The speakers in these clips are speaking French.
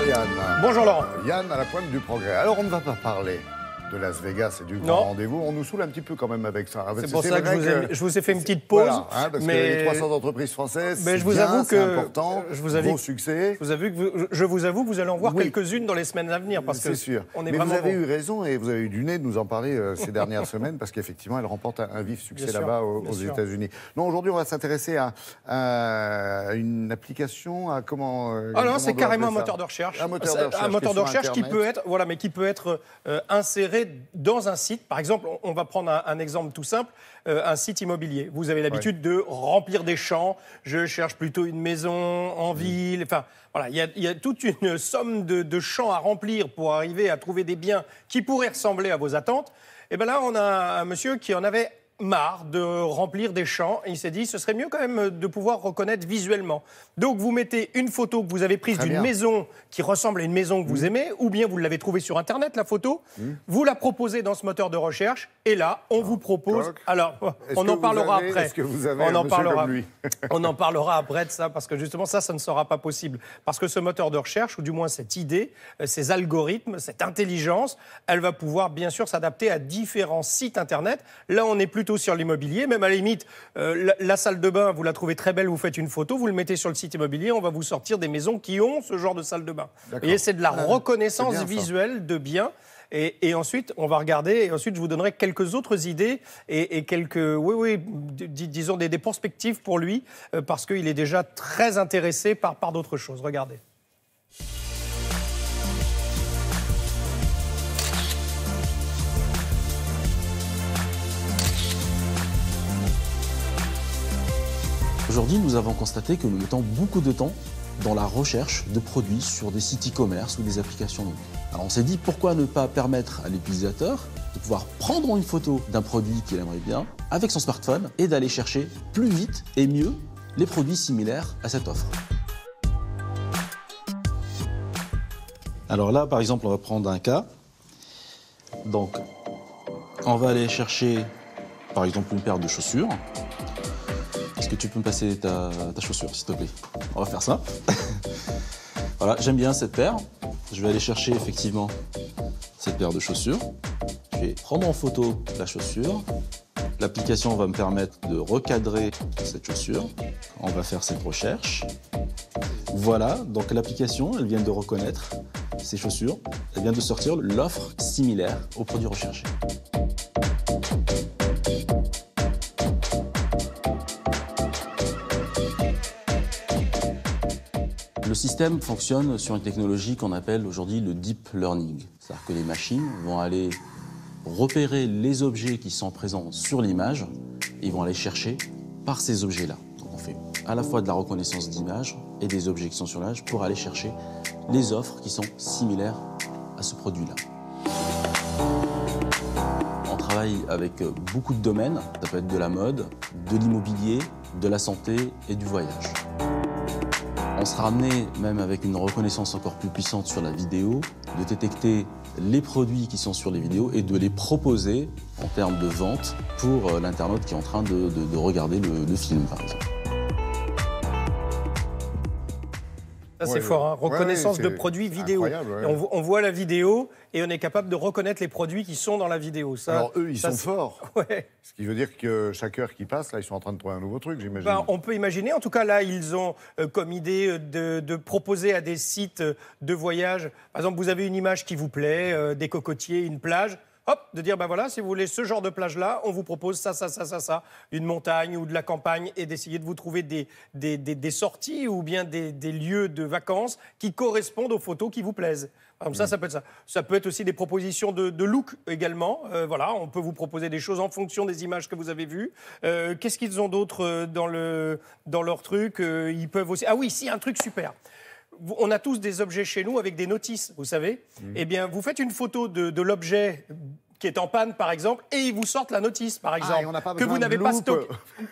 Yann. Bonjour Laurent. Yann à la pointe du progrès. Alors on ne va pas parler de Las Vegas et du grand rendez-vous. On nous saoule un petit peu quand même avec ça. C'est pour ça que je vous ai fait une petite pause. Voilà, hein, parce que les 300 entreprises françaises, mais je vous avoue que c'est important, gros succès. Je vous avoue que vous allez en voir quelques-unes dans les semaines à venir. C'est sûr. Mais vous avez eu raison et vous avez eu du nez de nous en parler ces dernières semaines parce qu'effectivement, elle remporte un vif succès là-bas aux États-Unis. Non, aujourd'hui, on va s'intéresser à une application, à comment... Ah non, c'est carrément un moteur de recherche. Un moteur de recherche qui peut être, voilà, mais qui peut être inséré dans un site. Par exemple, on va prendre un exemple tout simple, un site immobilier. Vous avez l'habitude de remplir des champs. Je cherche plutôt une maison en ville. Enfin, voilà, il y a toute une somme de champs à remplir pour arriver à trouver des biens qui pourraient ressembler à vos attentes. Et bien là, on a un monsieur qui en avait marre de remplir des champs. Et il s'est dit, ce serait mieux quand même de pouvoir reconnaître visuellement. Donc, vous mettez une photo que vous avez prise d'une maison qui ressemble à une maison que vous aimez, ou bien vous l'avez trouvée sur Internet, la photo. Vous la proposez dans ce moteur de recherche, et là, on vous propose... Alors, on en parlera après. Est-ce que vous avez un monsieur comme lui ? On en parlera après de ça, parce que justement, ça ne sera pas possible. Parce que ce moteur de recherche, ou du moins cette idée, ces algorithmes, cette intelligence, elle va pouvoir, bien sûr, s'adapter à différents sites Internet. Là, on est plutôt sur l'immobilier, même à la limite, la salle de bain, vous la trouvez très belle, vous faites une photo, vous le mettez sur le site immobilier, on va vous sortir des maisons qui ont ce genre de salle de bain. Vous voyez, c'est de la reconnaissance visuelle de biens. Et ensuite, on va regarder, et ensuite, je vous donnerai quelques autres idées et quelques, disons, des perspectives pour lui, parce qu'il est déjà très intéressé par d'autres choses. Regardez. Aujourd'hui, nous avons constaté que nous mettons beaucoup de temps dans la recherche de produits sur des sites e-commerce ou des applications mobiles. Alors on s'est dit, pourquoi ne pas permettre à l'utilisateur de pouvoir prendre une photo d'un produit qu'il aimerait bien avec son smartphone et d'aller chercher plus vite et mieux les produits similaires à cette offre. Alors là, par exemple, on va prendre un cas. Donc, on va aller chercher, par exemple, une paire de chaussures. Est-ce que tu peux me passer ta chaussure, s'il te plaît? On va faire ça. Voilà, j'aime bien cette paire. Je vais aller chercher effectivement cette paire de chaussures. Je vais prendre en photo la chaussure. L'application va me permettre de recadrer cette chaussure. On va faire cette recherche. Voilà, donc l'application, elle vient de reconnaître ces chaussures. Elle vient de sortir l'offre similaire au produit recherché. Le système fonctionne sur une technologie qu'on appelle aujourd'hui le deep learning. C'est-à-dire que les machines vont aller repérer les objets qui sont présents sur l'image et ils vont aller chercher par ces objets-là. Donc on fait à la fois de la reconnaissance d'images et des objets qui sont sur l'image pour aller chercher les offres qui sont similaires à ce produit-là. On travaille avec beaucoup de domaines. Ça peut être de la mode, de l'immobilier, de la santé et du voyage. On sera amené, même avec une reconnaissance encore plus puissante sur la vidéo, de détecter les produits qui sont sur les vidéos et de les proposer en termes de vente pour l'internaute qui est en train de regarder le film, par exemple. Ça, c'est fort, hein. Reconnaissance de produits vidéo. On voit la vidéo et on est capable de reconnaître les produits qui sont dans la vidéo. Ça, alors eux, ils sont forts. Ouais. Ce qui veut dire que chaque heure qui passe, là, ils sont en train de trouver un nouveau truc, j'imagine. Ben, on peut imaginer. En tout cas, là, ils ont comme idée de proposer à des sites de voyage. Par exemple, vous avez une image qui vous plaît, des cocotiers, une plage. Hop, de dire, ben voilà, si vous voulez ce genre de plage-là, on vous propose ça, une montagne ou de la campagne, et d'essayer de vous trouver des sorties ou bien des lieux de vacances qui correspondent aux photos qui vous plaisent. Comme ça peut être ça. Ça peut être aussi des propositions de look également. Voilà, on peut vous proposer des choses en fonction des images que vous avez vues. Qu'est-ce qu'ils ont d'autre dans leur truc? Ils peuvent aussi... Ah oui, si, un truc super. On a tous des objets chez nous avec des notices, vous savez. Eh bien, vous faites une photo de l'objet qui est en panne, par exemple, et ils vous sortent la notice, par exemple, et on n'a pas que besoin vous n'avez de pas loupe stocké.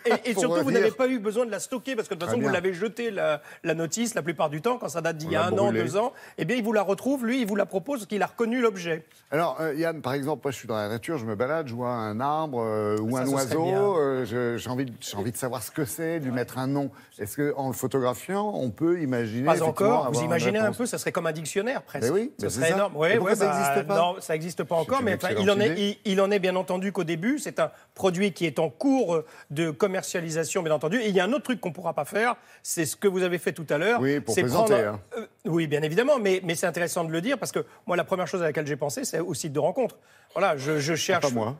Et pour surtout, vous revenir. n'avez pas eu besoin de la stocker, parce que de toute façon, Très vous bien. l'avez jeté, la notice, la plupart du temps, quand ça date d'il y On a l'a 1 an, brûlée. 2 ans, eh bien, il vous la retrouve, lui, il vous la propose, parce qu'il a reconnu l'objet. Alors, Yann, par exemple, moi, je suis dans la nature, je me balade, je vois un arbre ou Ça, un ce serait oiseau, j'ai envie de savoir ce que c'est, de lui mettre un nom. Est-ce qu'en le photographiant, on peut imaginer Pas effectivement encore. avoir Vous une imaginez un réponse peu, ça serait comme un dictionnaire presque. Mais oui, ce mais c'est serait ça. énorme. Et Ouais, pourquoi ouais, ça n'existe pas? Non, ça n'existe pas encore, une mais excellente il en est bien entendu qu'au début. C'est un produit qui est en cours de commercialisation, bien entendu. Et il y a un autre truc qu'on ne pourra pas faire, c'est ce que vous avez fait tout à l'heure. Oui, pour c'est présenter, prendre, oui, bien évidemment, mais c'est intéressant de le dire parce que moi, la première chose à laquelle j'ai pensé, c'est au site de rencontre. Voilà, je cherche. Pas moi.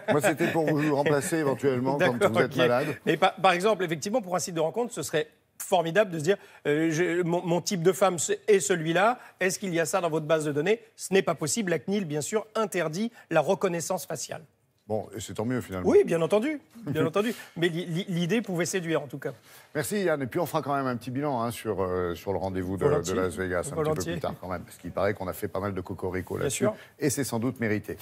Moi, c'était pour vous remplacer éventuellement quand D'accord, vous êtes ok. malade. Mais par exemple, effectivement, pour un site de rencontre, ce serait formidable de se dire mon type de femme est celui-là. Est-ce qu'il y a ça dans votre base de données? Ce n'est pas possible. La CNIL, bien sûr, interdit la reconnaissance faciale. Bon, et c'est tant mieux finalement. Oui, bien entendu. Bien entendu. Mais l'idée pouvait séduire, en tout cas. Merci Yann. Et puis on fera quand même un petit bilan sur le rendez-vous de Volontiers. Las Vegas un petit peu Volontiers. plus tard quand même, parce qu'il paraît qu'on a fait pas mal de cocorico là-dessus. sûr. Et c'est sans doute mérité.